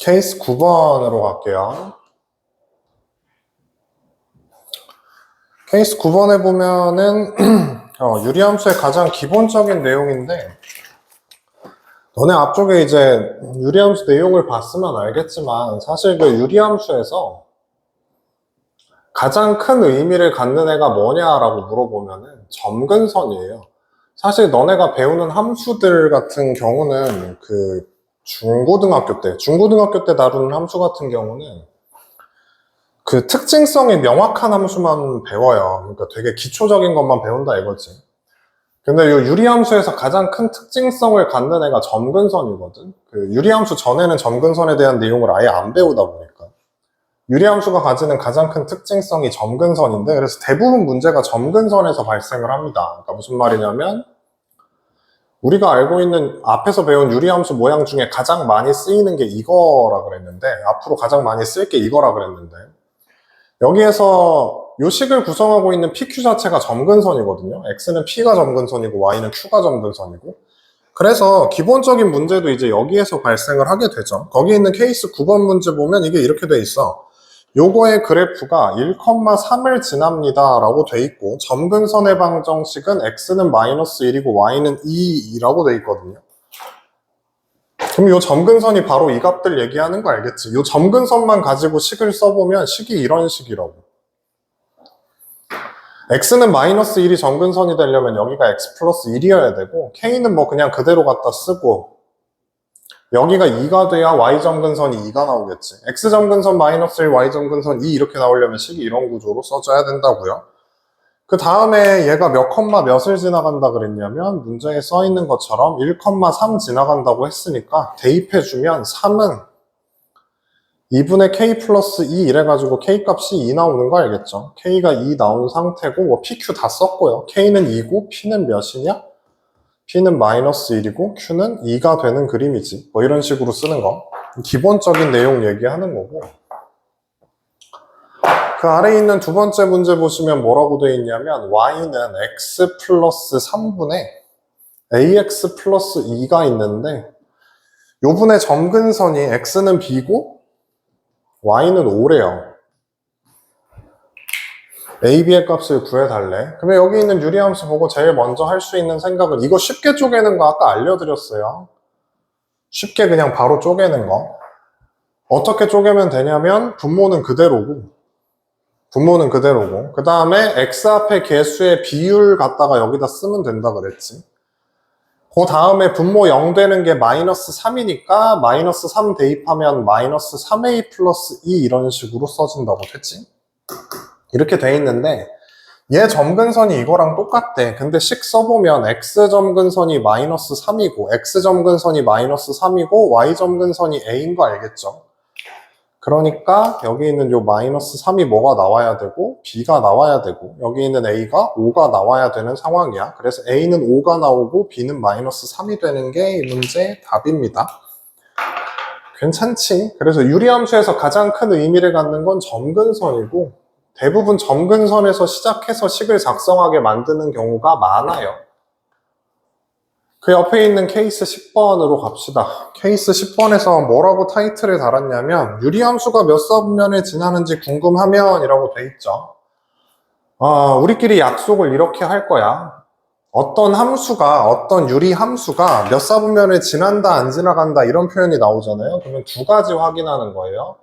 케이스 9번으로 갈게요. 케이스 9번에 보면은 유리함수의 가장 기본적인 내용인데, 너네 앞쪽에 이제 유리함수 내용을 봤으면 알겠지만 사실 그 유리함수에서 가장 큰 의미를 갖는 애가 뭐냐라고 물어보면은 점근선이에요. 사실 너네가 배우는 함수들 같은 경우는 그 중고등학교 때 다루는 함수 같은 경우는 그 특징성이 명확한 함수만 배워요. 그러니까 되게 기초적인 것만 배운다 이거지. 근데 이 유리함수에서 가장 큰 특징성을 갖는 애가 점근선이거든. 그 유리함수 전에는 점근선에 대한 내용을 아예 안 배우다 보니까 유리함수가 가지는 가장 큰 특징성이 점근선인데, 그래서 대부분 문제가 점근선에서 발생을 합니다. 그러니까 무슨 말이냐면 우리가 알고 있는 앞에서 배운 유리함수 모양 중에 가장 많이 쓰이는 게 이거라 그랬는데, 앞으로 가장 많이 쓸 게 이거라 그랬는데, 여기에서 요 식을 구성하고 있는 PQ 자체가 점근선이거든요. X는 P가 점근선이고 Y는 Q가 점근선이고. 그래서 기본적인 문제도 이제 여기에서 발생을 하게 되죠. 거기 있는 케이스 9번 문제 보면 이게 이렇게 돼 있어. 요거의 그래프가 1,3을 지납니다 라고 돼 있고, 점근선의 방정식은 X는 마이너스 1이고 Y는 2라고 돼 있거든요. 그럼 요 점근선이 바로 이 값들 얘기하는 거 알겠지? 요 점근선만 가지고 식을 써보면 식이 이런 식이라고. X는 마이너스 1이 점근선이 되려면 여기가 X 플러스 1이어야 되고, K는 뭐 그냥 그대로 갖다 쓰고, 여기가 2가 돼야 Y 점근선이 2가 나오겠지. X 점근선 마이너스 1, Y 점근선 2 이렇게 나오려면 식이 이런 구조로 써줘야 된다고요. 그 다음에 얘가 몇 컴마 몇을 지나간다 그랬냐면 문제에 써 있는 것처럼 1,3 지나간다고 했으니까 대입해주면 3은 2분의 K 플러스 2 이래가지고 K 값이 2 나오는 거 알겠죠? K가 2 나온 상태고, 뭐 PQ 다 썼고요. K는 2고 P는 몇이냐? P는 마이너스 1이고 Q는 2가 되는 그림이지. 뭐 이런 식으로 쓰는 거. 기본적인 내용 얘기하는 거고. 그 아래에 있는 두 번째 문제 보시면 뭐라고 되어 있냐면 Y는 X 플러스 3분의 AX 플러스 2가 있는데, 요 분의 점근선이 X는 B고 Y는 5래요. A, B의 값을 구해달래. 그러면 여기 있는 유리함수 보고 제일 먼저 할 수 있는 생각은, 이거 쉽게 쪼개는 거 아까 알려드렸어요. 쉽게 그냥 바로 쪼개는 거. 어떻게 쪼개면 되냐면 분모는 그대로고, 그 다음에 X 앞에 개수의 비율 갖다가 여기다 쓰면 된다 그랬지. 그 다음에 분모 0 되는 게 마이너스 3이니까 마이너스 3 대입하면 마이너스 3A 플러스 2 이런 식으로 써진다고 했지. 이렇게 돼 있는데, 얘 점근선이 이거랑 똑같대. 근데 식 써보면 X 점근선이 마이너스 3이고 X 점근선이 마이너스 3이고 Y 점근선이 A인 거 알겠죠? 그러니까 여기 있는 요 마이너스 3이 뭐가 나와야 되고 B가 나와야 되고, 여기 있는 A가 5가 나와야 되는 상황이야. 그래서 A는 5가 나오고 B는 마이너스 3이 되는 게 이 문제의 답입니다. 괜찮지? 그래서 유리함수에서 가장 큰 의미를 갖는 건 점근선이고, 대부분 점근선에서 시작해서 식을 작성하게 만드는 경우가 많아요. 그 옆에 있는 케이스 10번으로 갑시다. 케이스 10번에서 뭐라고 타이틀을 달았냐면 유리함수가 몇 사분면을 지나는지 궁금하면 이라고 돼 있죠. 우리끼리 약속을 이렇게 할 거야. 어떤 유리함수가 몇 사분면을 지난다 안 지나간다 이런 표현이 나오잖아요. 그러면 두 가지 확인하는 거예요.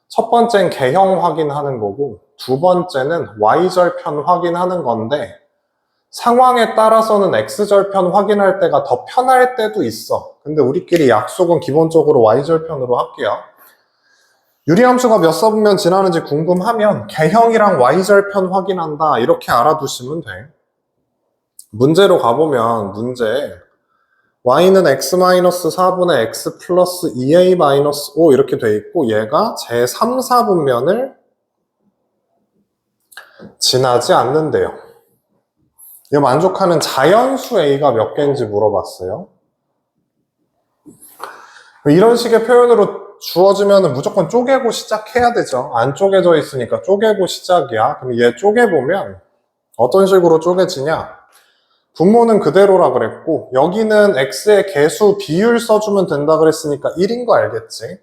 첫 번째는 개형 확인하는 거고, 두 번째는 Y절편 확인하는 건데, 상황에 따라서는 X절편 확인할 때가 더 편할 때도 있어. 근데 우리끼리 약속은 기본적으로 Y절편으로 할게요. 유리함수가 몇 사분면 지나는지 궁금하면 개형이랑 Y절편 확인한다 이렇게 알아두시면 돼. 문제로 가보면 문제에 Y는 X-4분의 X 플러스 2A-5 이렇게 돼 있고, 얘가 제3, 4분면을 지나지 않는데요. 얘 만족하는 자연수 A가 몇 개인지 물어봤어요. 이런 식의 표현으로 주어지면 무조건 쪼개고 시작해야 되죠. 안 쪼개져 있으니까 쪼개고 시작이야. 그럼 얘 쪼개보면 어떤 식으로 쪼개지냐? 분모는 그대로라 그랬고, 여기는 X의 개수 비율 써주면 된다 그랬으니까 1인 거 알겠지?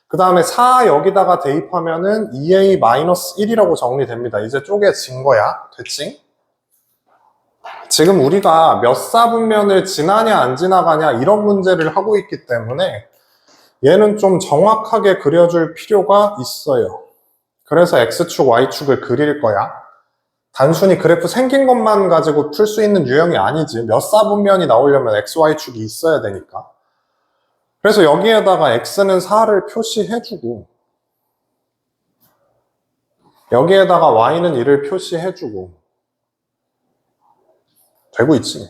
그 다음에 4 여기다가 대입하면은 2a-1이라고 정리됩니다. 이제 쪼개진 거야. 됐지? 지금 우리가 몇 사분면을 지나냐 안 지나가냐 이런 문제를 하고 있기 때문에 얘는 좀 정확하게 그려줄 필요가 있어요. 그래서 X축, Y축을 그릴 거야. 단순히 그래프 생긴 것만 가지고 풀 수 있는 유형이 아니지. 몇 사분면이 나오려면 X, Y축이 있어야 되니까. 그래서 여기에다가 X는 4를 표시해주고 여기에다가 Y는 1을 표시해주고 되고 있지.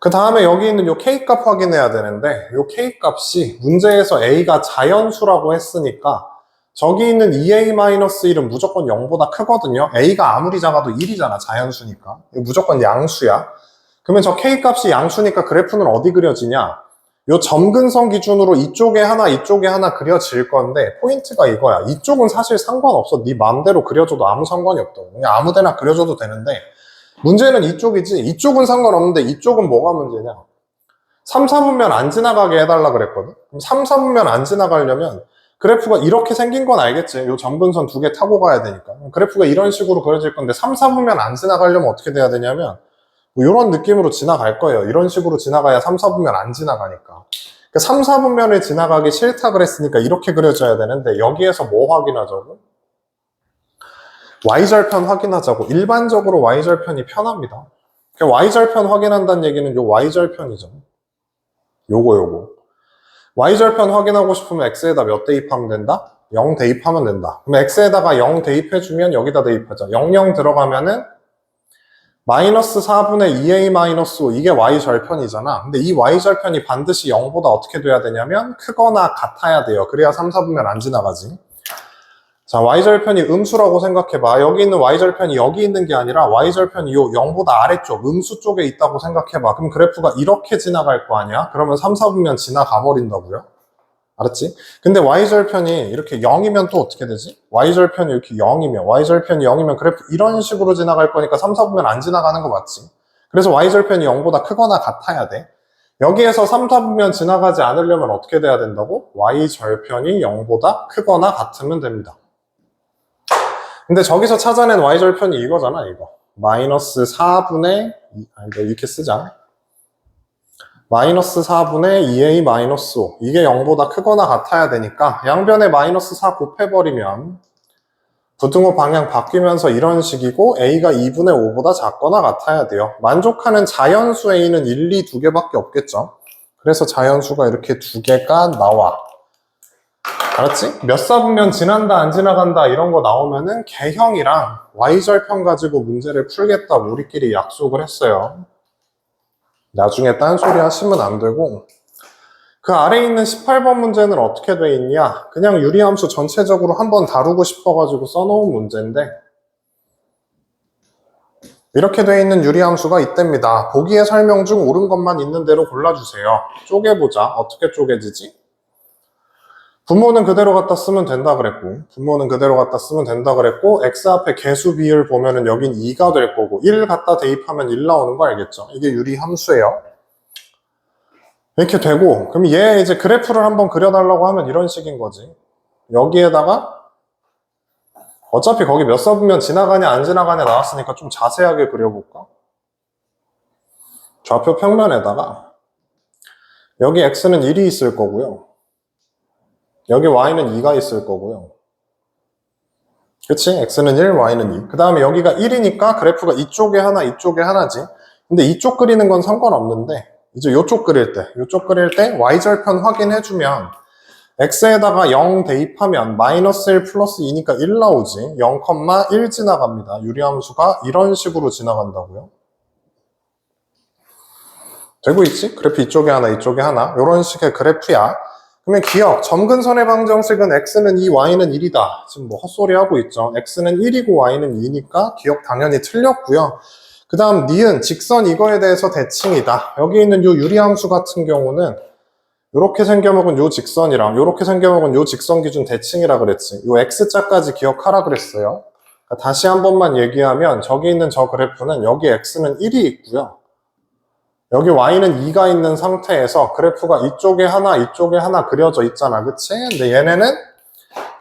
그 다음에 여기 있는 요 K값 확인해야 되는데 요 K값이 문제에서 A가 자연수라고 했으니까 저기 있는 2a-1은 무조건 0보다 크거든요. A가 아무리 작아도 1이잖아. 자연수니까. 무조건 양수야. 그러면 저 K값이 양수니까 그래프는 어디 그려지냐? 요 점근선 기준으로 이쪽에 하나 이쪽에 하나 그려질 건데 포인트가 이거야. 이쪽은 사실 상관없어. 네 마음대로 그려줘도 아무 상관이 없다고. 그냥 아무 데나 그려줘도 되는데 문제는 이쪽이지. 이쪽은 상관없는데 이쪽은 뭐가 문제냐? 3, 4분면 안 지나가게 해달라 그랬거든. 그럼 3, 4분면 안 지나가려면 그래프가 이렇게 생긴 건 알겠지. 요 점근선 두 개 타고 가야 되니까. 그래프가 이런 식으로 그려질 건데 3, 4분면 안 지나가려면 어떻게 돼야 되냐면 뭐 이런 느낌으로 지나갈 거예요. 이런 식으로 지나가야 3, 4분면 안 지나가니까. 3, 4분면을 지나가기 싫다 그랬으니까 이렇게 그려져야 되는데 여기에서 뭐 확인하자고? Y절편 확인하자고. 일반적으로 Y절편이 편합니다. Y절편 확인한다는 얘기는 요 Y절편이죠. 요거. Y절편 확인하고 싶으면 X에다 몇 대입하면 된다? 0 대입하면 된다. 그럼 X에다가 0 대입해주면 여기다 대입하자. 0, 0 들어가면은 마이너스 4분의 2a-5 이게 Y절편이잖아. 근데 이 Y절편이 반드시 0보다 어떻게 돼야 되냐면 크거나 같아야 돼요. 그래야 3, 4분면 안 지나가지. 자, Y절편이 음수라고 생각해봐. 여기 있는 Y절편이 여기 있는 게 아니라 Y절편이 요 0보다 아래쪽, 음수 쪽에 있다고 생각해봐. 그럼 그래프가 이렇게 지나갈 거 아니야? 그러면 3, 4분면 지나가 버린다고요? 알았지? 근데 Y절편이 이렇게 0이면 또 어떻게 되지? Y절편이 이렇게 0이면, Y절편이 0이면 그래프 이런 식으로 지나갈 거니까 3, 4분면 안 지나가는 거 맞지? 그래서 Y절편이 0보다 크거나 같아야 돼. 여기에서 3, 4분면 지나가지 않으려면 어떻게 돼야 된다고? Y절편이 0보다 크거나 같으면 됩니다. 근데 저기서 찾아낸 Y절편이 이거잖아, 이거. 마이너스 4분의, 이렇게 쓰자. 마이너스 4분의 2a-5. 이게 0보다 크거나 같아야 되니까 양변에 마이너스 4 곱해버리면 부등호 방향 바뀌면서 이런 식이고 a가 2분의 5보다 작거나 같아야 돼요. 만족하는 자연수 a는 1, 2, 2개밖에 없겠죠. 그래서 자연수가 이렇게 2개가 나와. 알았지? 몇 사분면 지난다 안 지나간다 이런 거 나오면은 개형이랑 Y절편 가지고 문제를 풀겠다고 우리끼리 약속을 했어요. 나중에 딴소리 하시면 안 되고 그 아래에 있는 18번 문제는 어떻게 돼 있냐? 그냥 유리함수 전체적으로 한번 다루고 싶어가지고 써놓은 문제인데 이렇게 돼 있는 유리함수가 있답니다. 보기의 설명 중 옳은 것만 있는 대로 골라주세요. 쪼개보자. 어떻게 쪼개지지? 분모는 그대로 갖다 쓰면 된다 그랬고 X 앞에 개수 비율 보면은 여긴 2가 될 거고 1 갖다 대입하면 1 나오는 거 알겠죠? 이게 유리함수예요. 이렇게 되고 그럼 얘 이제 그래프를 한번 그려달라고 하면 이런 식인 거지. 여기에다가 어차피 거기 몇 사분면 지나가냐 안 지나가냐 나왔으니까 좀 자세하게 그려볼까? 좌표 평면에다가 여기 X는 1이 있을 거고요. 여기 Y는 2가 있을 거고요. 그치? X는 1, Y는 2. 그 다음에 여기가 1이니까 그래프가 이쪽에 하나, 이쪽에 하나지. 근데 이쪽 그리는 건 상관없는데 이제 요쪽 그릴 때 Y절편 확인해주면 X에다가 0 대입하면 마이너스 1 플러스 2니까 1 나오지. 0,1 지나갑니다. 유리함수가 이런 식으로 지나간다고요. 되고 있지? 그래프 이쪽에 하나, 이쪽에 하나. 이런 식의 그래프야. 그러면 기억, 점근선의 방정식은 X는 2, Y는 1이다. 지금 뭐 헛소리 하고 있죠. X는 1이고 Y는 2니까 기억 당연히 틀렸고요. 그 다음 니은, 직선 이거에 대해서 대칭이다. 여기 있는 요 유리함수 같은 경우는 요렇게 생겨먹은 요 직선이랑 요렇게 생겨먹은 요 직선 기준 대칭이라 그랬지. 요 X자까지 기억하라 그랬어요. 그러니까 다시 한 번만 얘기하면 저기 있는 저 그래프는 여기 X는 1이 있고요. 여기 y는 2가 있는 상태에서 그래프가 이쪽에 하나 그려져 있잖아. 그치? 근데 얘네는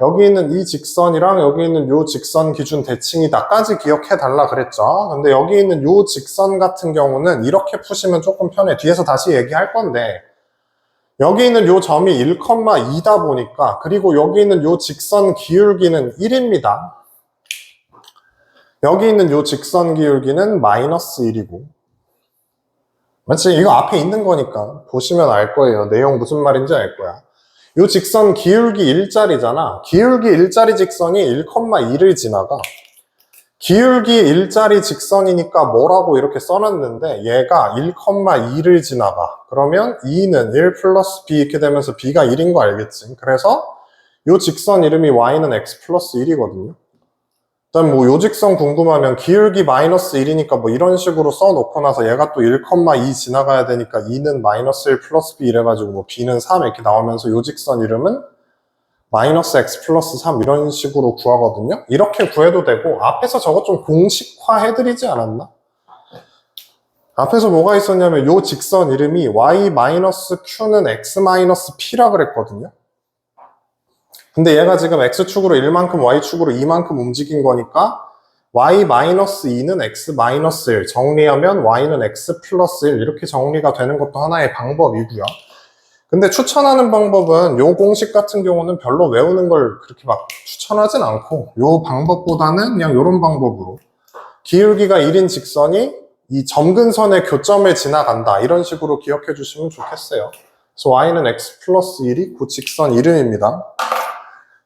여기 있는 이 직선이랑 여기 있는 요 직선 기준 대칭이다까지 기억해 달라 그랬죠. 근데 여기 있는 요 직선 같은 경우는 이렇게 푸시면 조금 편해. 뒤에서 다시 얘기할 건데 여기 있는 요 점이 1,2다 보니까 그리고 여기 있는 요 직선 기울기는 1입니다. 여기 있는 요 직선 기울기는 마이너스 1이고 맞지? 이거 앞에 있는 거니까 보시면 알 거예요. 내용 무슨 말인지 알 거야. 요 직선 기울기 1짜리잖아. 기울기 1짜리 직선이 1,2를 지나가. 기울기 1짜리 직선이니까 뭐라고 이렇게 써놨는데 얘가 1,2를 지나가. 그러면 2는 1 플러스 b 이렇게 되면서 b가 1인 거 알겠지? 그래서 요 직선 이름이 y는 x 플러스 1이거든요. 일단 뭐 요 직선 궁금하면 기울기 마이너스 1이니까 뭐 이런 식으로 써놓고 나서 얘가 또 1,2 지나가야 되니까 2는 마이너스 1 플러스 b 이래가지고 뭐 b는 3 이렇게 나오면서 요 직선 이름은 마이너스 x 플러스 3 이런 식으로 구하거든요. 이렇게 구해도 되고 앞에서 저것 좀 공식화 해드리지 않았나? 앞에서 뭐가 있었냐면 요 직선 이름이 y 마이너스 q는 x 마이너스 p라 그랬거든요. 근데 얘가 지금 x축으로 1만큼 y축으로 2만큼 움직인 거니까 y-2는 x-1 정리하면 y는 x 플러스 1 이렇게 정리가 되는 것도 하나의 방법이고요. 근데 추천하는 방법은 요 공식 같은 경우는 별로 외우는 걸 그렇게 막 추천하진 않고 요 방법보다는 그냥 요런 방법으로 기울기가 1인 직선이 이 점근선의 교점을 지나간다 이런 식으로 기억해 주시면 좋겠어요. 그래서 y는 x 플러스 1이 그 직선 이름입니다.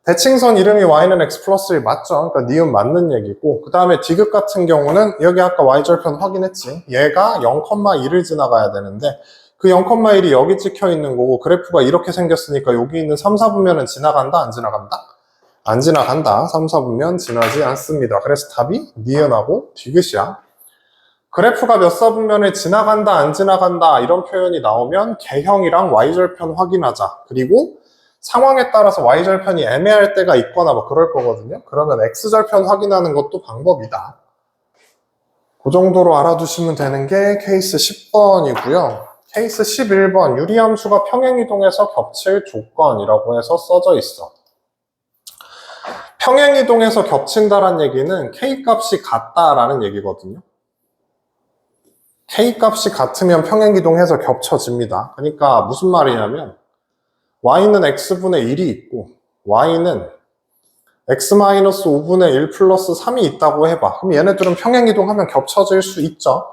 대칭선 이름이 y는 x 플러스 1 맞죠? 그러니까 니은 맞는 얘기고 그 다음에 디귿 같은 경우는 여기 아까 y절편 확인했지? 얘가 0,1을 지나가야 되는데 그 0,1이 여기 찍혀 있는 거고 그래프가 이렇게 생겼으니까 여기 있는 3, 4분면은 지나간다? 안 지나간다? 안 지나간다. 3, 4분면 지나지 않습니다. 그래서 답이 니은하고 디귿이야. 그래프가 몇 사분면을 지나간다 안 지나간다 이런 표현이 나오면 개형이랑 y절편 확인하자. 그리고 상황에 따라서 y절편이 애매할 때가 있거나 뭐 그럴 거거든요. 그러면 x절편 확인하는 것도 방법이다. 그 정도로 알아두시면 되는 게 케이스 10번이고요. 케이스 11번 유리함수가 평행이동해서 겹칠 조건이라고 해서 써져 있어. 평행이동해서 겹친다란 얘기는 k값이 같다라는 얘기거든요. k값이 같으면 평행이동해서 겹쳐집니다. 그러니까 무슨 말이냐면 y는 x분의 1이 있고 y는 x-5분의 1 플러스 3이 있다고 해봐. 그럼 얘네들은 평행이동하면 겹쳐질 수 있죠.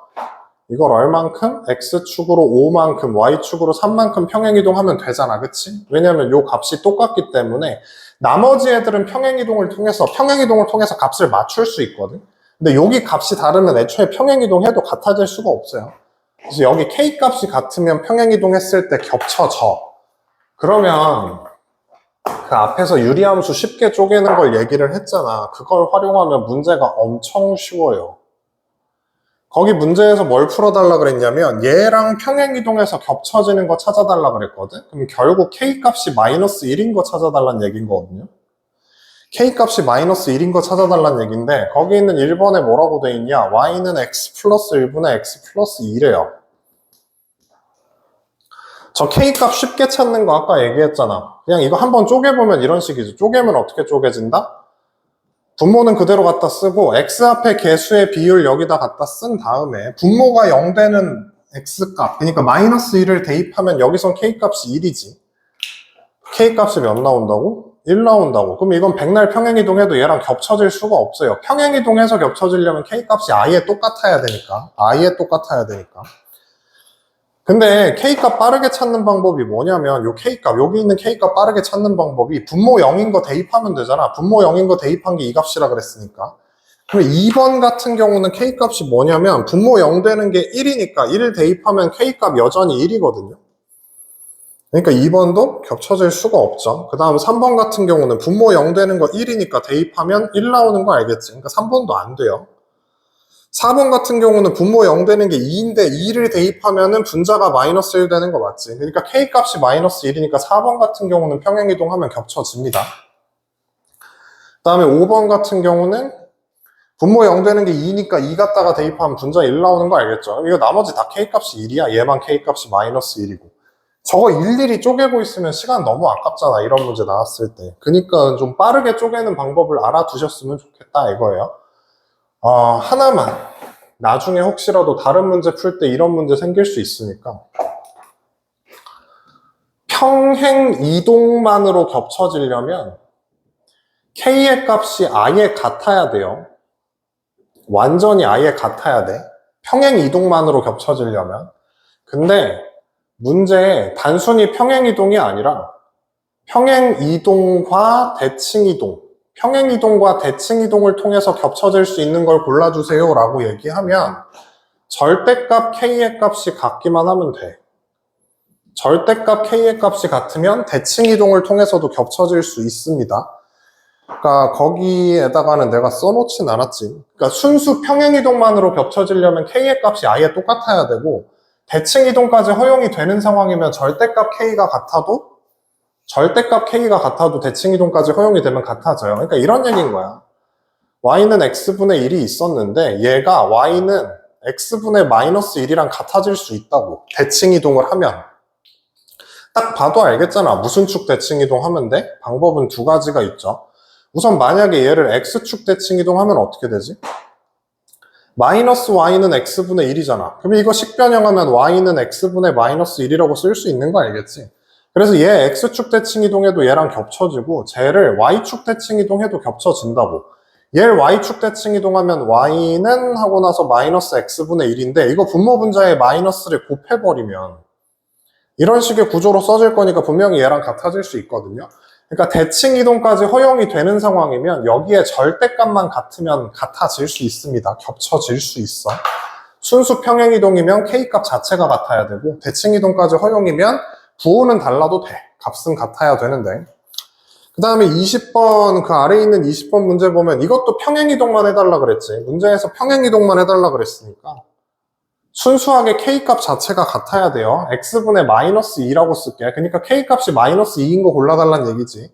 이걸 얼만큼? x축으로 5만큼, y축으로 3만큼 평행이동하면 되잖아. 그치? 왜냐면 요 값이 똑같기 때문에 나머지 애들은 평행이동을 통해서 값을 맞출 수 있거든. 근데 여기 값이 다르면 애초에 평행이동해도 같아질 수가 없어요. 그래서 여기 k값이 같으면 평행이동했을 때 겹쳐져. 그러면 그 앞에서 유리함수 쉽게 쪼개는 걸 얘기를 했잖아. 그걸 활용하면 문제가 엄청 쉬워요. 거기 문제에서 뭘 풀어달라 그랬냐면 얘랑 평행이동해서 겹쳐지는 거 찾아달라 그랬거든. 그럼 결국 k값이 마이너스 1인 거 찾아달라는 얘기인 거거든요. k값이 마이너스 1인 거 찾아달라는 얘기인데 거기 있는 1번에 뭐라고 돼 있냐? y는 x 플러스 1분의 x 플러스 2래요. 저 k값 쉽게 찾는 거 아까 얘기했잖아. 그냥 이거 한번 쪼개보면 이런 식이죠. 쪼개면 어떻게 쪼개진다? 분모는 그대로 갖다 쓰고 x 앞에 개수의 비율 여기다 갖다 쓴 다음에 분모가 0 되는 x값 그러니까 마이너스 1을 대입하면 여기선 k값이 1이지. k값이 몇 나온다고? 1 나온다고. 그럼 이건 백날 평행이동해도 얘랑 겹쳐질 수가 없어요. 평행이동해서 겹쳐지려면 k값이 아예 똑같아야 되니까. 근데 k값 빠르게 찾는 방법이 뭐냐면 요 k값, 여기 있는 k값 빠르게 찾는 방법이 분모 0인 거 대입하면 되잖아. 분모 0인 거 대입한 게 이 값이라 그랬으니까. 그럼 2번 같은 경우는 k값이 뭐냐면 분모 0 되는 게 1이니까 1 대입하면 k값 여전히 1이거든요. 그러니까 2번도 겹쳐질 수가 없죠. 그 다음 3번 같은 경우는 분모 0 되는 거 1이니까 대입하면 1 나오는 거 알겠지? 그러니까 3번도 안 돼요. 4번 같은 경우는 분모 0 되는 게 2인데 2를 대입하면은 분자가 마이너스 1 되는 거 맞지? 그러니까 k값이 마이너스 1이니까 4번 같은 경우는 평행이동하면 겹쳐집니다. 그 다음에 5번 같은 경우는 분모 0 되는 게 2니까 2 갖다가 대입하면 분자 1 나오는 거 알겠죠? 이거 나머지 다 K값이 1이야. 얘만 K값이 마이너스 1이고. 저거 일일이 쪼개고 있으면 시간 너무 아깝잖아. 이런 문제 나왔을 때. 그러니까 좀 빠르게 쪼개는 방법을 알아두셨으면 좋겠다 이거예요. 하나만. 나중에 혹시라도 다른 문제 풀 때 이런 문제 생길 수 있으니까. 평행 이동만으로 겹쳐지려면 K의 값이 아예 같아야 돼요. 완전히 아예 같아야 돼. 평행 이동만으로 겹쳐지려면. 근데 문제에 단순히 평행 이동이 아니라 평행 이동과 대칭 이동, 평행 이동과 대칭 이동을 통해서 겹쳐질 수 있는 걸 골라주세요 라고 얘기하면 절대값 K의 값이 같기만 하면 돼. 절대값 K의 값이 같으면 대칭 이동을 통해서도 겹쳐질 수 있습니다. 그러니까 거기에다가는 내가 써놓진 않았지. 그러니까 순수 평행 이동만으로 겹쳐지려면 K의 값이 아예 똑같아야 되고 대칭 이동까지 허용이 되는 상황이면 절대값 K가 같아도 대칭 이동까지 허용이 되면 같아져요. 그러니까 이런 얘기인 거야. Y는 X분의 1이 있었는데 얘가 Y는 X분의 마이너스 1이랑 같아질 수 있다고. 대칭 이동을 하면. 딱 봐도 알겠잖아. 무슨 축 대칭 이동하면 돼? 방법은 두 가지가 있죠. 우선 만약에 얘를 X축 대칭 이동하면 어떻게 되지? 마이너스 Y는 X분의 1이잖아. 그럼 이거 식변형하면 Y는 X분의 마이너스 1이라고 쓸 수 있는 거 알겠지? 그래서 얘 X축 대칭 이동해도 얘랑 겹쳐지고 쟤를 Y축 대칭 이동해도 겹쳐진다고. 얘를 Y축 대칭 이동하면 Y는 하고 나서 마이너스 X분의 1인데 이거 분모 분자에 마이너스를 곱해버리면 이런 식의 구조로 써질 거니까 분명히 얘랑 같아질 수 있거든요. 그러니까 대칭 이동까지 허용이 되는 상황이면 여기에 절대값만 같으면 같아질 수 있습니다. 겹쳐질 수 있어. 순수 평행 이동이면 K값 자체가 같아야 되고 대칭 이동까지 허용이면 부호는 달라도 돼. 값은 같아야 되는데. 그 다음에 20번 그 아래에 있는 20번 문제 보면 이것도 평행 이동만 해달라 그랬지. 문제에서 평행 이동만 해달라 그랬으니까 순수하게 K값 자체가 같아야 돼요. X분의 마이너스 2라고 쓸게. 그러니까 K값이 마이너스 2인 거 골라달라는 얘기지.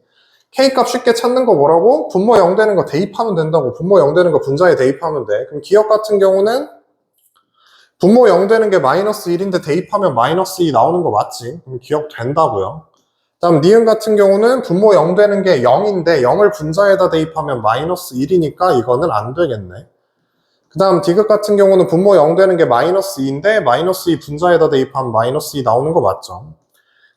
K값 쉽게 찾는 거 뭐라고? 분모 0 되는 거 대입하면 된다고. 분모 0 되는 거 분자에 대입하면 돼. 그럼 기억 같은 경우는 분모 0 되는 게 마이너스 1인데 대입하면 마이너스 2 나오는 거 맞지? 그럼 기억 된다고요. 다음 니은 같은 경우는 분모 0 되는 게 0인데 0을 분자에다 대입하면 마이너스 1이니까 이거는 안 되겠네. 그 다음 디귿 같은 경우는 분모 0 되는 게 마이너스 2인데 마이너스 2 분자에다 대입하면 마이너스 2 나오는 거 맞죠?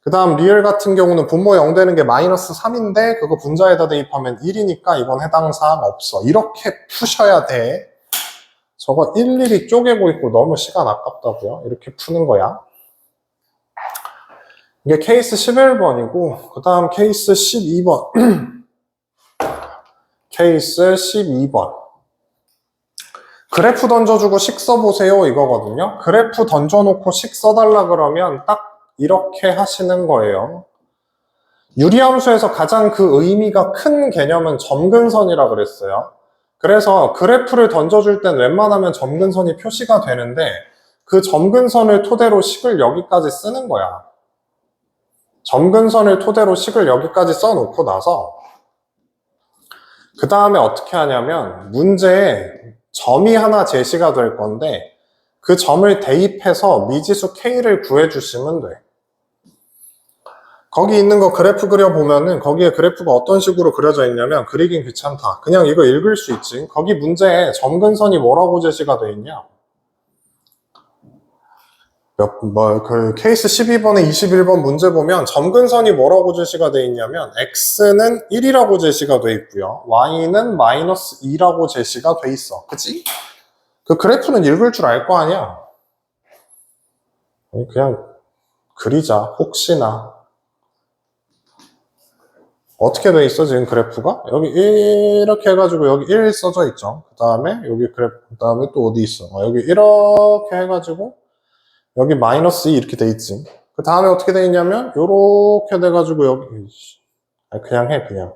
그 다음 리을 같은 경우는 분모 0 되는 게 마이너스 3인데 그거 분자에다 대입하면 1이니까 이건 해당 사항 없어. 이렇게 푸셔야 돼. 저거 일일이 쪼개고 있고 너무 시간 아깝다고요. 이렇게 푸는 거야. 이게 케이스 11번이고 그 다음 케이스 12번 케이스 12번 그래프 던져주고 식 써보세요 이거거든요. 그래프 던져놓고 식 써달라 그러면 딱 이렇게 하시는 거예요. 유리함수에서 가장 그 의미가 큰 개념은 점근선이라 그랬어요. 그래서 그래프를 던져줄 땐 웬만하면 점근선이 표시가 되는데 그 점근선을 토대로 식을 여기까지 쓰는 거야. 점근선을 토대로 식을 여기까지 써놓고 나서 그 다음에 어떻게 하냐면 문제에 점이 하나 제시가 될 건데 그 점을 대입해서 미지수 K를 구해주시면 돼. 거기 있는 거 그래프 그려보면은 거기에 그래프가 어떤 식으로 그려져 있냐면 그리긴 귀찮다. 그냥 이거 읽을 수 있지. 거기 문제에 점근선이 뭐라고 제시가 돼 있냐? 그 케이스 12번에 21번 문제 보면 점근선이 뭐라고 제시가 돼 있냐면 X는 1이라고 제시가 돼 있고요. Y는 마이너스 2라고 제시가 돼 있어. 그치? 그 그래프는 읽을 줄 알 거 아니야? 그냥 그리자. 혹시나. 어떻게 돼 있어 지금 그래프가? 여기 이렇게 해가지고 여기 1 써져 있죠. 그 다음에 여기 그래프, 그 다음에 또 어디 있어? 여기 이렇게 해가지고 여기 마이너스 2 이렇게 돼 있지. 그 다음에 어떻게 돼 있냐면 요렇게 돼가지고 여기 그냥 해 그냥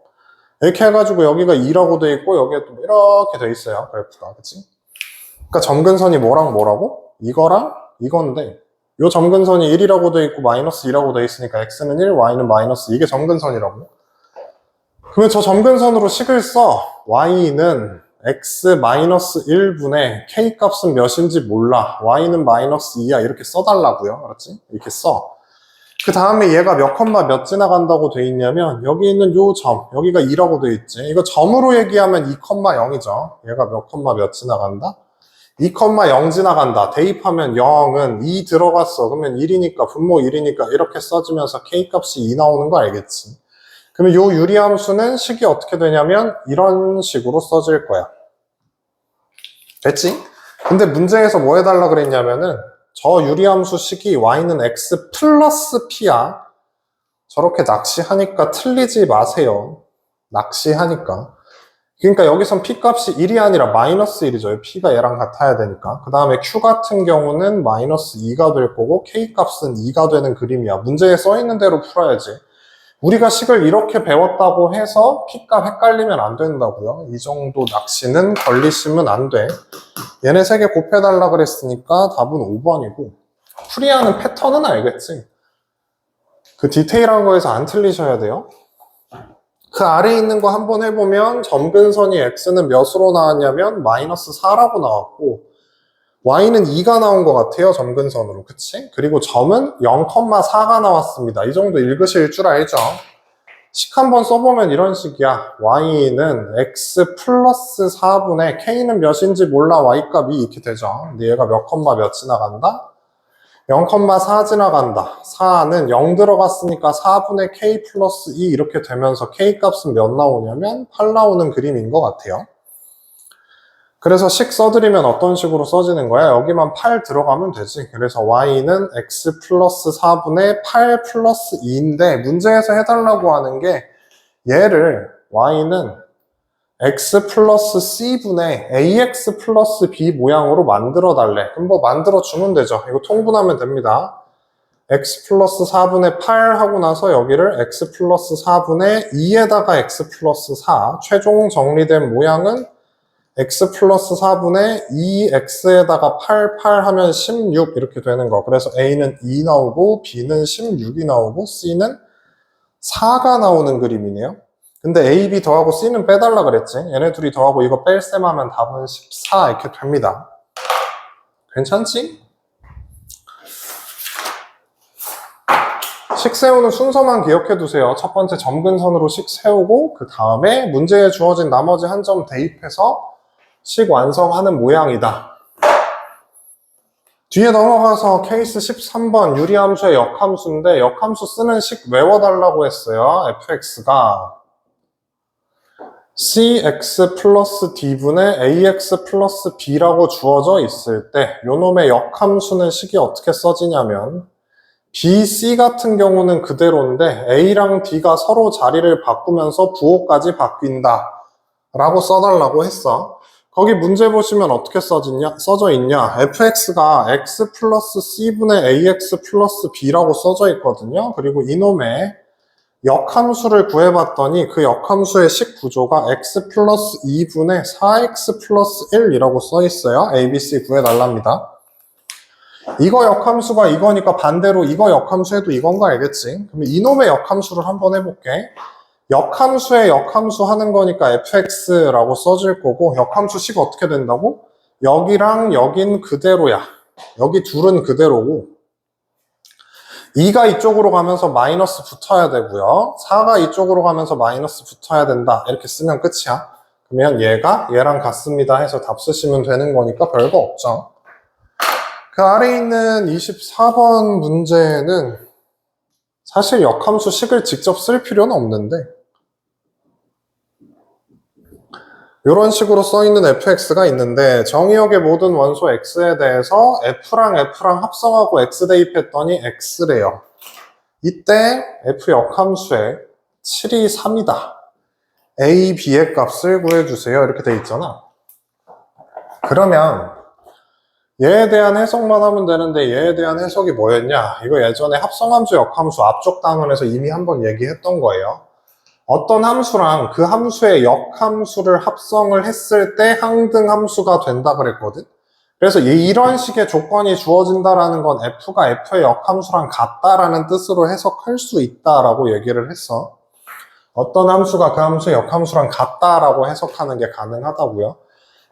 이렇게 해가지고 여기가 2라고 돼 있고 여기에 또 이렇게 돼 있어요 그래프가. 그치? 그러니까 점근선이 뭐랑 뭐라고? 이거랑 이건데 요 점근선이 1이라고 돼 있고 마이너스 2라고 돼 있으니까 X는 1, Y는 마이너스 이게 점근선이라고. 그러면 저 점근선으로 식을 써. Y는 x-1분의 k 값은 몇인지 몰라. y는 -2야. 이렇게 써달라고요. 알았지? 이렇게 써. 그 다음에 얘가 몇 컴마 몇 지나간다고 돼 있냐면 여기 있는 요 점, 여기가 2라고 돼 있지. 이거 점으로 얘기하면 2,0이죠. 얘가 몇 컴마 몇 지나간다? 2,0 지나간다. 대입하면 0은 2 들어갔어. 그러면 1이니까 분모 1이니까 이렇게 써주면서 k 값이 2 나오는 거 알겠지? 그러면 요 유리함수는 식이 어떻게 되냐면 이런 식으로 써질 거야. 됐지? 근데 문제에서 뭐 해달라 그랬냐면은 저 유리함수 식이 y는 x 플러스 p야. 저렇게 낚시하니까 틀리지 마세요. 낚시하니까. 그러니까 여기선 p 값이 1이 아니라 -1이죠. p가 얘랑 같아야 되니까. 그 다음에 q 같은 경우는 -2가 될 거고 k 값은 2가 되는 그림이야. 문제에 써있는 대로 풀어야지. 우리가 식을 이렇게 배웠다고 해서 p값 헷갈리면 안 된다고요. 이 정도 낚시는 걸리시면 안 돼. 얘네 3개 곱해달라 그랬으니까 답은 5번이고 풀이하는 패턴은 알겠지? 그 디테일한 거에서 안 틀리셔야 돼요. 그 아래에 있는 거 한번 해보면 점근선이 x는 몇으로 나왔냐면 -4라고 나왔고 y는 2가 나온 것 같아요. 점근선으로. 그치? 그리고 점은 0,4가 나왔습니다. 이 정도 읽으실 줄 알죠? 식 한번 써보면 이런 식이야. y는 x 플러스 4분의 k는 몇인지 몰라. y값이 이렇게 되죠. 근데 얘가 몇 컴마 몇 지나간다? 0,4 지나간다. 4는 0 들어갔으니까 4분의 k 플러스 2 이렇게 되면서 k 값은 몇 나오냐면 8 나오는 그림인 것 같아요. 그래서 식 써드리면 어떤 식으로 써지는 거야? 여기만 8 들어가면 되지. 그래서 y는 x 플러스 4분의 8 플러스 2인데 문제에서 해달라고 하는 게 얘를 y는 x 플러스 c분의 ax 플러스 b 모양으로 만들어 달래. 그럼 뭐 만들어 주면 되죠. 이거 통분하면 됩니다. x 플러스 4분의 8 하고 나서 여기를 x 플러스 4분의 2에다가 x 플러스 4 최종 정리된 모양은 x 플러스 4분의 2x에다가 8, 8 하면 16 이렇게 되는 거. 그래서 a는 2 나오고 b는 16이 나오고 c는 4가 나오는 그림이네요. 근데 a, b 더하고 c는 빼달라 그랬지. 얘네 둘이 더하고 이거 뺄셈 하면 답은 14 이렇게 됩니다. 괜찮지? 식 세우는 순서만 기억해 두세요. 첫 번째 점근선으로 식 세우고 그 다음에 문제에 주어진 나머지 한 점 대입해서 식 완성하는 모양이다. 뒤에 넘어가서 케이스 13번 유리함수의 역함수인데 역함수 쓰는 식 외워달라고 했어요. fx가 cx 플러스 d분의 ax 플러스 b라고 주어져 있을 때 요놈의 역함수는 식이 어떻게 써지냐면 b, c 같은 경우는 그대로인데 a랑 d가 서로 자리를 바꾸면서 부호까지 바뀐다 라고 써달라고 했어. 거기 문제 보시면 어떻게 써져 있냐? fx가 x 플러스 c분의 ax 플러스 b라고 써져 있거든요. 그리고 이놈의 역함수를 구해봤더니 그 역함수의 식 구조가 x 플러스 2분의 4x 플러스 1이라고 써 있어요. a, b, c 구해달랍니다. 이거 역함수가 이거니까 반대로 이거 역함수 해도 이건 거 알겠지? 그럼 이놈의 역함수를 한번 해볼게. 역함수에 역함수 하는 거니까 fx라고 써질 거고 역함수 식 어떻게 된다고? 여기랑 여긴 그대로야. 여기 둘은 그대로고 2가 이쪽으로 가면서 마이너스 붙어야 되고요. 4가 이쪽으로 가면서 마이너스 붙어야 된다. 이렇게 쓰면 끝이야. 그러면 얘가 얘랑 같습니다 해서 답 쓰시면 되는 거니까 별거 없죠. 그 아래에 있는 24번 문제는 사실 역함수 식을 직접 쓸 필요는 없는데 이런 식으로 써있는 fx가 있는데 정의역의 모든 원소 x에 대해서 f랑 합성하고 x 대입했더니 x래요. 이때 f 역함수에 7이 3이다. a, b의 값을 구해주세요. 이렇게 돼 있잖아. 그러면 얘에 대한 해석만 하면 되는데 얘에 대한 해석이 뭐였냐? 이거 예전에 합성함수 역함수 앞쪽 단원에서 이미 한번 얘기했던 거예요. 어떤 함수랑 그 함수의 역함수를 합성을 했을 때 항등함수가 된다 그랬거든. 그래서 이런 식의 조건이 주어진다라는 건 f가 f의 역함수랑 같다라는 뜻으로 해석할 수 있다라고 얘기를 했어. 어떤 함수가 그 함수의 역함수랑 같다라고 해석하는 게 가능하다고요.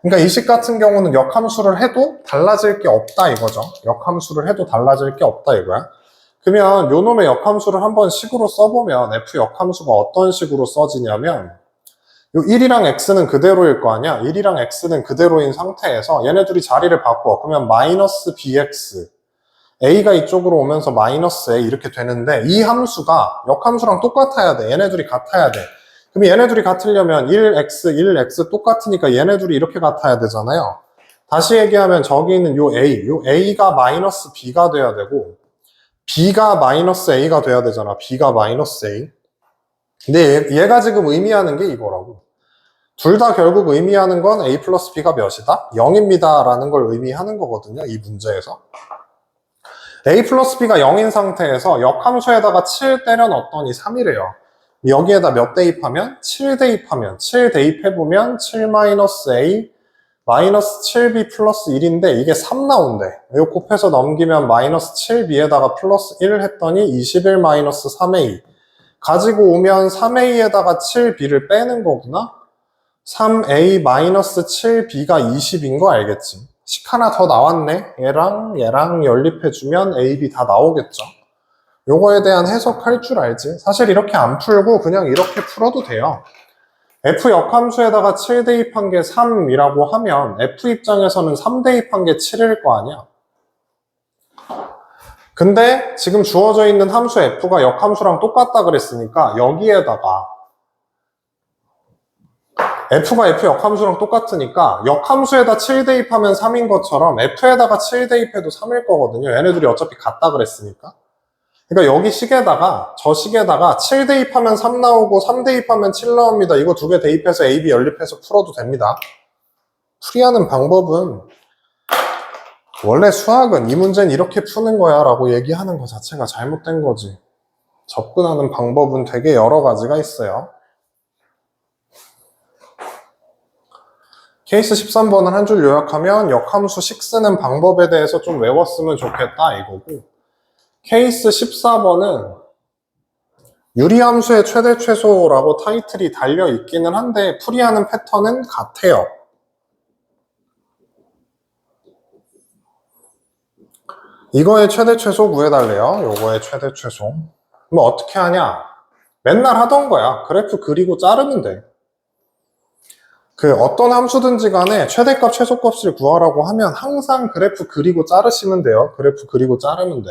그러니까 이 식 같은 경우는 역함수를 해도 달라질 게 없다 이거죠. 역함수를 해도 달라질 게 없다 이거야. 그러면 요 놈의 역함수를 한번 식으로 써보면 f 역함수가 어떤 식으로 써지냐면 요 1이랑 x는 그대로일 거 아니야. 1이랑 x는 그대로인 상태에서 얘네 둘이 자리를 바꿔. 그러면 마이너스 bx a가 이쪽으로 오면서 마이너스 a 이렇게 되는데 이 함수가 역함수랑 똑같아야 돼. 얘네 둘이 같아야 돼. 그럼 얘네 둘이 같으려면 1x, 1x 똑같으니까 얘네 둘이 이렇게 같아야 되잖아요. 다시 얘기하면 저기 있는 요 a가 마이너스 b가 돼야 되고 b가 마이너스 a가 돼야 되잖아. b가 마이너스 a. 근데 얘가 지금 의미하는 게 이거라고. 둘 다 결국 의미하는 건 a 플러스 b가 몇이다? 0입니다 라는 걸 의미하는 거거든요. 이 문제에서. a 플러스 b가 0인 상태에서 역함수에다가 7 때려 넣었더니 3이래요. 여기에다 몇 대입하면? 7 대입하면 7 대입해보면 7 마이너스 a 마이너스 7b 플러스 1인데 이게 3 나온대. 이거 곱해서 넘기면 마이너스 7b에다가 플러스 1 했더니 21 마이너스 3a 가지고 오면 3a에다가 7b를 빼는 거구나. 3a 마이너스 7b가 20인 거 알겠지? 식 하나 더 나왔네. 얘랑 연립해주면 a, b 다 나오겠죠. 요거에 대한 해석할 줄 알지? 사실 이렇게 안 풀고 그냥 이렇게 풀어도 돼요. f 역함수에다가 7 대입한 게 3이라고 하면 f 입장에서는 3 대입한 게 7일 거 아니야. 근데 지금 주어져 있는 함수 f가 역함수랑 똑같다 그랬으니까 여기에다가 f가 f 역함수랑 똑같으니까 역함수에다 7 대입하면 3인 것처럼 f에다가 7 대입해도 3일 거거든요. 얘네들이 어차피 같다 그랬으니까. 그러니까 여기 식에다가 저 식에다가 7 대입하면 3 나오고 3 대입하면 7 나옵니다. 이거 두 개 대입해서 a, b 연립해서 풀어도 됩니다. 풀이하는 방법은 원래 수학은 이 문제는 이렇게 푸는 거야 라고 얘기하는 것 자체가 잘못된 거지. 접근하는 방법은 되게 여러 가지가 있어요. 케이스 13번을 한 줄 요약하면 역함수 식 쓰는 방법에 대해서 좀 외웠으면 좋겠다 이거고, 케이스 14번은 유리함수의 최대 최소라고 타이틀이 달려 있기는 한데 풀이하는 패턴은 같아요. 이거의 최대 최소 구해달래요. 요거의 최대 최소. 뭐 어떻게 하냐? 맨날 하던 거야. 그래프 그리고 자르면 돼. 그 어떤 함수든지 간에 최대값 최소값을 구하라고 하면 항상 그래프 그리고 자르시면 돼요. 그래프 그리고 자르면 돼.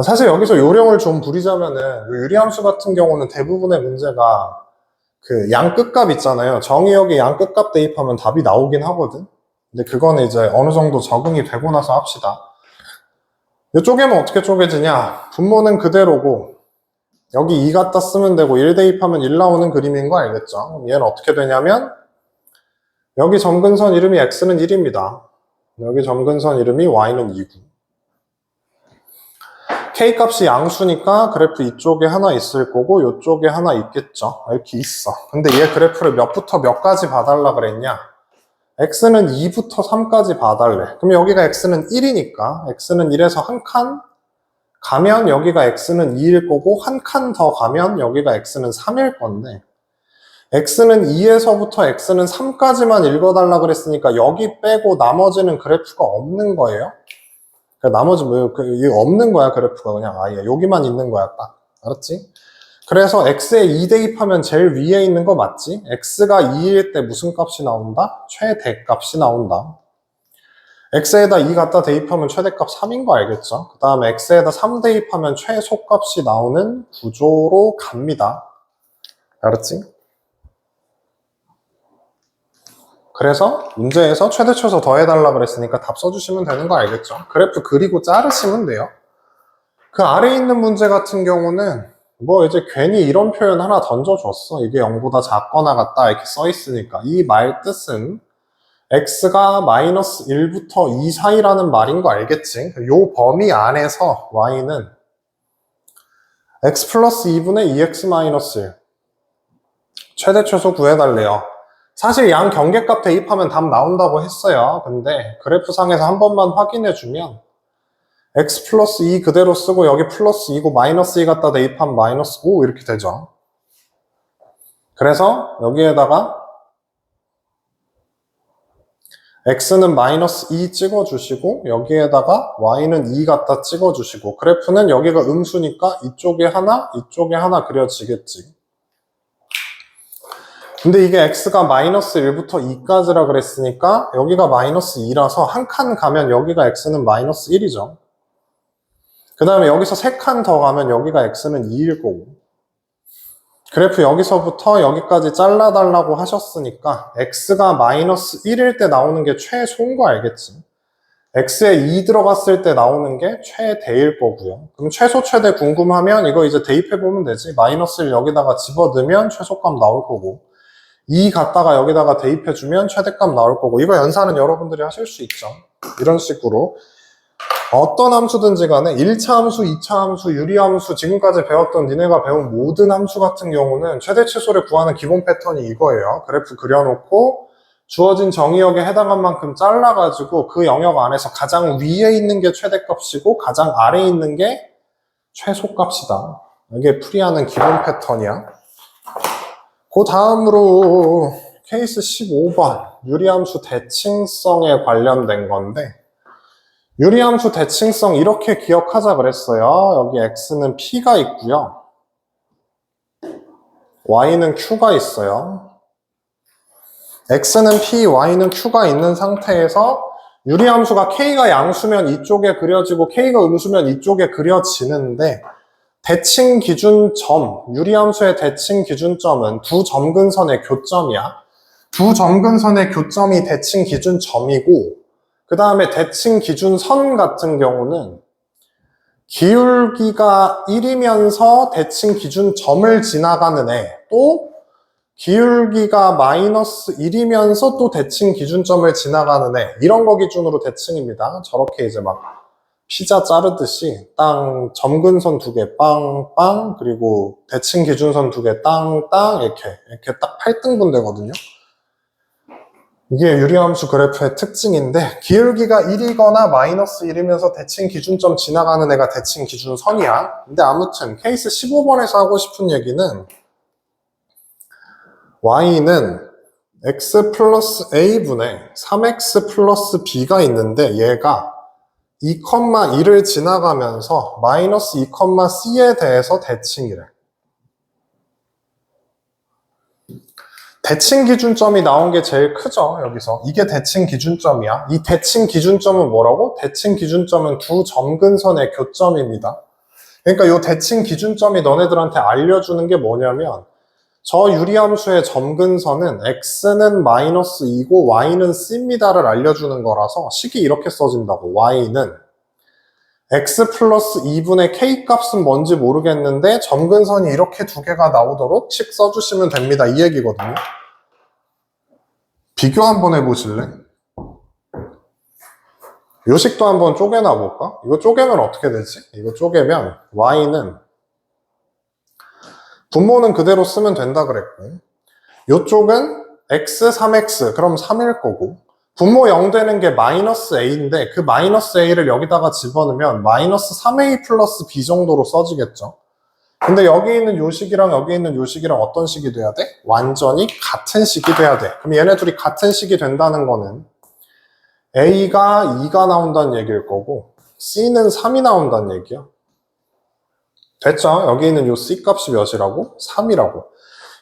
사실 여기서 요령을 좀 부리자면은 유리함수 같은 경우는 대부분의 문제가 그 양끝값 있잖아요. 정의역에 양끝값 대입하면 답이 나오긴 하거든. 근데 그거는 이제 어느 정도 적응이 되고 나서 합시다. 쪼개면 어떻게 쪼개지냐? 분모는 그대로고 여기 2 갖다 쓰면 되고 1 대입하면 1 나오는 그림인 거 알겠죠? 그럼 얘는 어떻게 되냐면 여기 점근선 이름이 x는 1입니다. 여기 점근선 이름이 y는 2고 k값이 양수니까 그래프 이쪽에 하나 있을 거고 이쪽에 하나 있겠죠. 이렇게 있어. 근데 얘 그래프를 몇부터 몇까지 봐달라 그랬냐? x는 2부터 3까지 봐달래. 그럼 여기가 x는 1이니까 x는 1에서 한 칸 가면 여기가 x는 2일 거고 한 칸 더 가면 여기가 x는 3일 건데 x는 2에서부터 x는 3까지만 읽어달라 그랬으니까 여기 빼고 나머지는 그래프가 없는 거예요. 나머지 뭐 이거 없는 거야. 그래프가 그냥 아예 여기만 있는 거야. 딱 알았지? 그래서 x에 2 대입하면 제일 위에 있는 거 맞지? x가 2일 때 무슨 값이 나온다? 최대값이 나온다. x에다 2 갖다 대입하면 최대값 3인 거 알겠죠? 그 다음에 x에다 3 대입하면 최소값이 나오는 구조로 갑니다. 알았지? 그래서 문제에서 최대 최소 더해달라 그랬으니까 답 써주시면 되는 거 알겠죠? 그래프 그리고 자르시면 돼요. 그 아래에 있는 문제 같은 경우는 뭐 이제 괜히 이런 표현 하나 던져줬어. 이게 0보다 작거나 같다 이렇게 써있으니까 이 말 뜻은 x가 마이너스 1부터 2 사이라는 말인 거 알겠지? 요 범위 안에서 y는 x 플러스 2분의 2x 마이너스 1 최대 최소 구해달래요. 사실 양 경계값 대입하면 답 나온다고 했어요. 근데 그래프상에서 한 번만 확인해주면 x 플러스 2 그대로 쓰고 여기 플러스 2고 마이너스 2 갖다 대입하면 마이너스 5 이렇게 되죠. 그래서 여기에다가 x는 마이너스 2 찍어주시고 여기에다가 y는 2 갖다 찍어주시고 그래프는 여기가 음수니까 이쪽에 하나 그려지겠지. 근데 이게 x가 마이너스 1부터 2까지라 그랬으니까 여기가 마이너스 2라서 한 칸 가면 여기가 x는 마이너스 1이죠. 그 다음에 여기서 3칸 더 가면 여기가 x는 2일 거고 그래프 여기서부터 여기까지 잘라달라고 하셨으니까 x가 마이너스 1일 때 나오는 게 최소인 거 알겠지? x에 2 들어갔을 때 나오는 게 최대일 거고요. 그럼 최소 최대 궁금하면 이거 이제 대입해보면 되지. 마이너스 1 여기다가 집어넣으면 최소값 나올 거고 2 갖다가 여기다가 대입해주면 최대값 나올 거고 이거 연산은 여러분들이 하실 수 있죠. 이런 식으로 어떤 함수든지 간에 1차 함수, 2차 함수, 유리함수 지금까지 배웠던 니네가 배운 모든 함수 같은 경우는 최대 최소를 구하는 기본 패턴이 이거예요. 그래프 그려놓고 주어진 정의역에 해당한 만큼 잘라가지고 그 영역 안에서 가장 위에 있는 게 최대값이고 가장 아래에 있는 게 최소값이다. 이게 풀이하는 기본 패턴이야. 그 다음으로 케이스 15번 유리함수 대칭성에 관련된 건데 유리함수 대칭성 이렇게 기억하자 그랬어요. 여기 x는 p가 있고요. y는 q가 있어요. x는 p, y는 q가 있는 상태에서 유리함수가 k가 양수면 이쪽에 그려지고 k가 음수면 이쪽에 그려지는데 대칭 기준점, 유리함수의 대칭 기준점은 두 점근선의 교점이야. 두 점근선의 교점이 대칭 기준점이고 그 다음에 대칭 기준선 같은 경우는 기울기가 1이면서 대칭 기준점을 지나가는 애, 또 기울기가 마이너스 1이면서 또 대칭 기준점을 지나가는 애, 이런 거 기준으로 대칭입니다. 저렇게 이제 막 피자 자르듯이 땅 점근선 2개 빵빵 그리고 대칭 기준선 2개 땅땅 이렇게 딱 8등분 되거든요. 이게 유리함수 그래프의 특징인데 기울기가 1이거나 마이너스 1이면서 대칭 기준점 지나가는 애가 대칭 기준선이야. 근데 아무튼 케이스 15번에서 하고 싶은 얘기는 y는 x 플러스 a분의 3x 플러스 b가 있는데 얘가 2,1을 지나가면서 마이너스 2,c에 대해서 대칭이래. 대칭 기준점이 나온 게 제일 크죠, 여기서. 이게 대칭 기준점이야. 이 대칭 기준점은 뭐라고? 대칭 기준점은 두 점근선의 교점입니다. 그러니까 이 대칭 기준점이 너네들한테 알려주는 게 뭐냐면 저 유리함수의 점근선은 x는 마이너스 2고 y는 c입니다를 알려주는 거라서 식이 이렇게 써진다고. y는 x 플러스 2분의 k 값은 뭔지 모르겠는데 점근선이 이렇게 두 개가 나오도록 식 써주시면 됩니다. 이 얘기거든요. 비교 한번 해보실래? 요 식도 한번 쪼개놔 볼까? 이거 쪼개면 어떻게 되지? 이거 쪼개면 y는 분모는 그대로 쓰면 된다 그랬고 요쪽은 x, 3x 그럼 3일 거고 분모 0 되는 게 마이너스 a인데 그 마이너스 a를 여기다가 집어넣으면 마이너스 3a 플러스 b 정도로 써지겠죠. 근데 여기 있는 요 식이랑 여기 있는 요 식이랑 어떤 식이 돼야 돼? 완전히 같은 식이 돼야 돼. 그럼 얘네 둘이 같은 식이 된다는 거는 a가 2가 나온다는 얘기일 거고 c는 3이 나온다는 얘기야. 됐죠? 여기 있는 요 c 값이 몇이라고? 3이라고.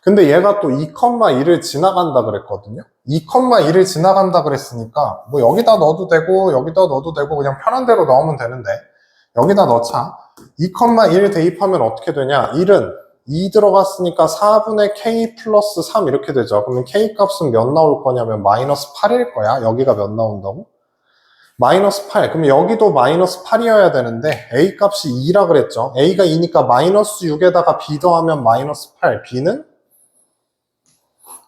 근데 얘가 또 2,1을 지나간다 그랬거든요. 2,1을 지나간다 그랬으니까 뭐 여기다 넣어도 되고 여기다 넣어도 되고 그냥 편한 대로 넣으면 되는데 여기다 넣자. 2,1 대입하면 어떻게 되냐? 1은 2 들어갔으니까 4분의 k 플러스 3 이렇게 되죠. 그러면 k 값은 몇 나올 거냐면 마이너스 8일 거야. 여기가 몇 나온다고? 마이너스 8. 그럼 여기도 마이너스 8이어야 되는데 a 값이 2라 그랬죠. a가 2니까 마이너스 6에다가 b 더하면 마이너스 8. b는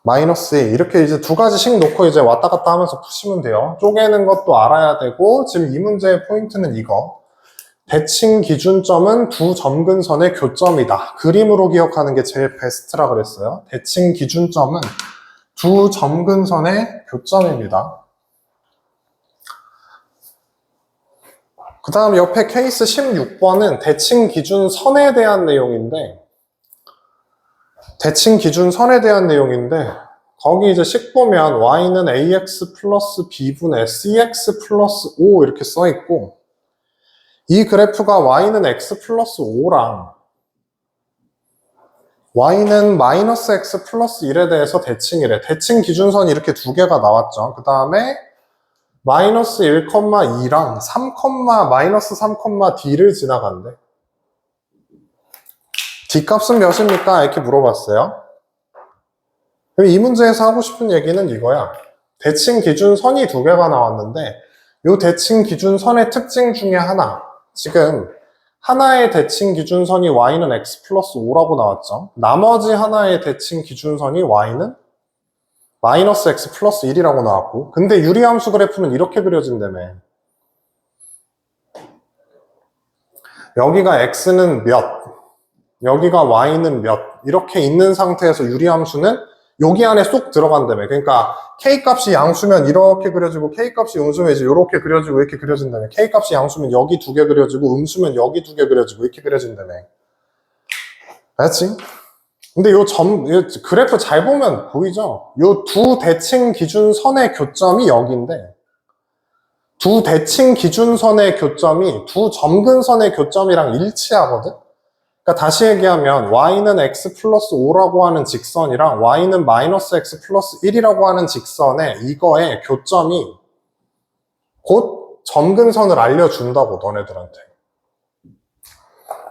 마이너스 2. 이렇게 이제 두 가지씩 놓고 이제 왔다 갔다 하면서 푸시면 돼요. 쪼개는 것도 알아야 되고 지금 이 문제의 포인트는 이거. 대칭 기준점은 두 점근선의 교점이다. 그림으로 기억하는 게 제일 베스트라 그랬어요. 대칭 기준점은 두 점근선의 교점입니다. 그 다음 옆에 케이스 16번은 대칭 기준선에 대한 내용인데 거기 이제 식 보면 y는 ax 플러스 b분의 cx 플러스 5 이렇게 써 있고, 이 그래프가 y는 x 플러스 5랑 y는 마이너스 x 플러스 1에 대해서 대칭이래. 대칭 기준선이 이렇게 두 개가 나왔죠. 그 다음에 마이너스 1,2랑 3, 마이너스 3,d를 지나간대. d값은 몇입니까? 이렇게 물어봤어요. 이 문제에서 하고 싶은 얘기는 이거야. 대칭 기준선이 두 개가 나왔는데 이 대칭 기준선의 특징 중에 하나, 지금 하나의 대칭 기준선이 y는 x 플러스 5라고 나왔죠. 나머지 하나의 대칭 기준선이 y는 마이너스 x 플러스 1이라고 나왔고, 근데 유리함수 그래프는 이렇게 그려진다며. 여기가 x는 몇, 여기가 y는 몇, 이렇게 있는 상태에서 유리함수는 여기 안에 쏙 들어간다며. 그러니까 K값이 양수면 이렇게 그려지고 K값이 음수면 이제 이렇게 그려지고 이렇게 그려진다며. K값이 양수면 여기 두 개 그려지고 음수면 여기 두 개 그려지고 이렇게 그려진다며. 알았지? 근데 요 그래프 잘 보면 보이죠? 요 두 대칭 기준선의 교점이 여기인데, 두 대칭 기준선의 교점이 두 점근선의 교점이랑 일치하거든? 그러니까 다시 얘기하면 y는 x 플러스 5라고 하는 직선이랑 y는 마이너스 x 플러스 1이라고 하는 직선의 이거의 교점이 곧 점근선을 알려준다고, 너네들한테.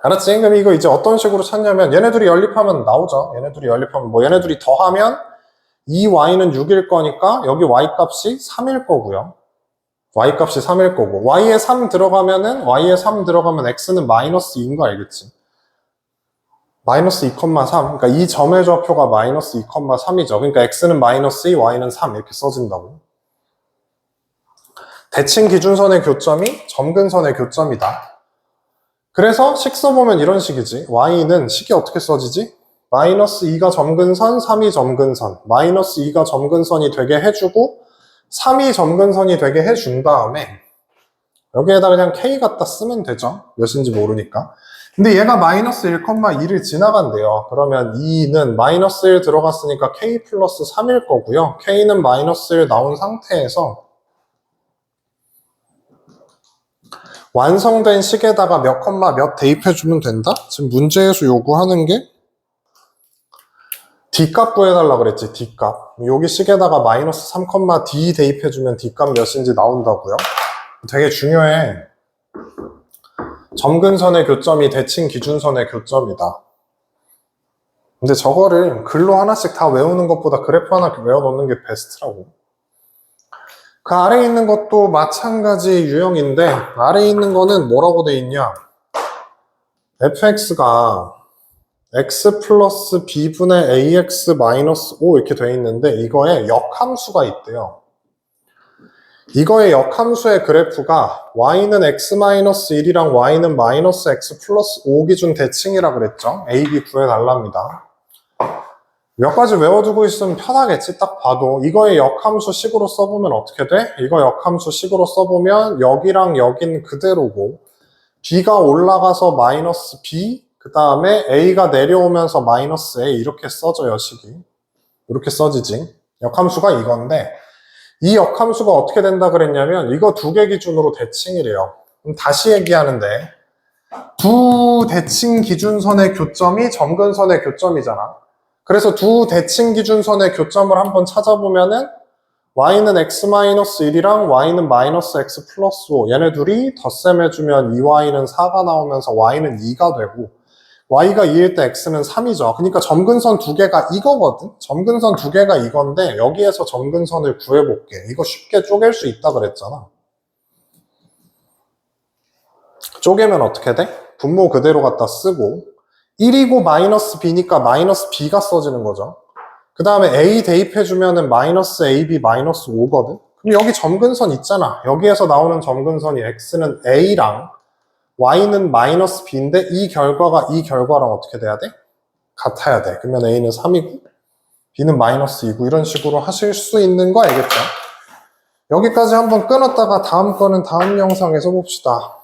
알았지? 그럼 이거 이제 어떤 식으로 찾냐면, 얘네들이 연립하면 나오죠. 얘네들이 연립하면 얘네들이 더하면 이 y는 6일 거니까 여기 y 값이 3일 거고요. y 값이 3일 거고, y에 3 들어가면 x는 마이너스 2인 거 알겠지? 마이너스 2,3. 그러니까 이 점의 좌표가 마이너스 2,3이죠. 그러니까 x는 마이너스 2, y는 3 이렇게 써진다고. 대칭 기준선의 교점이 점근선의 교점이다. 그래서 식 써보면 이런 식이지. y는 식이 어떻게 써지지? 마이너스 2가 점근선, 3이 점근선. 마이너스 2가 점근선이 되게 해주고 3이 점근선이 되게 해준 다음에 여기에다 그냥 k 갖다 쓰면 되죠. 몇인지 모르니까. 근데 얘가 마이너스 1,2를 지나간대요. 그러면 2는 마이너스 1 들어갔으니까 k 플러스 3일 거고요. k는 마이너스 1 나온 상태에서 완성된 식에다가 몇 컴마 몇 대입해주면 된다? 지금 문제에서 요구하는 게 d값 구해달라 그랬지, d값. 여기 식에다가 마이너스 3,d 대입해주면 d값 몇인지 나온다고요. 되게 중요해. 점근선의 교점이 대칭 기준선의 교점이다. 근데 저거를 글로 하나씩 다 외우는 것보다 그래프 하나 외워놓는 게 베스트라고. 그 아래에 있는 것도 마찬가지 유형인데, 아래에 있는 거는 뭐라고 돼 있냐? fx가 x 플러스 b분의 ax 마이너스 5 이렇게 돼 있는데, 이거에 역함수가 있대요. 이거의 역함수의 그래프가 y는 x-1이랑 y는 마이너스 x 플러스 5 기준 대칭이라 그랬죠. a, b 구해달랍니다. 몇 가지 외워두고 있으면 편하겠지. 딱 봐도 이거의 역함수 식으로 써보면 어떻게 돼? 이거 역함수 식으로 써보면 여기랑 여긴 그대로고 b가 올라가서 마이너스 b, 그 다음에 a가 내려오면서 마이너스 a 이렇게 써져요. 식이 이렇게 써지지. 역함수가 이건데 이 역함수가 어떻게 된다 그랬냐면 이거 두 개 기준으로 대칭이래요. 그럼 다시 얘기하는데 두 대칭 기준선의 교점이 점근선의 교점이잖아. 그래서 두 대칭 기준선의 교점을 한번 찾아보면은 y는 x-1이랑 y는 마이너스 x 플러스 5 얘네 둘이 덧셈해주면 2y는 4가 나오면서 y는 2가 되고 y가 2일 때 x는 3이죠. 그러니까 점근선 두 개가 이거거든. 점근선 두 개가 이건데 여기에서 점근선을 구해볼게. 이거 쉽게 쪼갤 수 있다 그랬잖아. 쪼개면 어떻게 돼? 분모 그대로 갖다 쓰고 1이고 마이너스 b니까 마이너스 b가 써지는 거죠. 그 다음에 a 대입해주면은 마이너스 ab 마이너스 5거든. 그럼 여기 점근선 있잖아. 여기에서 나오는 점근선이 x는 a랑 y는 마이너스 b인데 이 결과가 이 결과랑 어떻게 돼야 돼? 같아야 돼. 그러면 a는 3이고 b는 마이너스 2고 이런 식으로 하실 수 있는 거 알겠죠? 여기까지 한번 끊었다가 다음 거는 다음 영상에서 봅시다.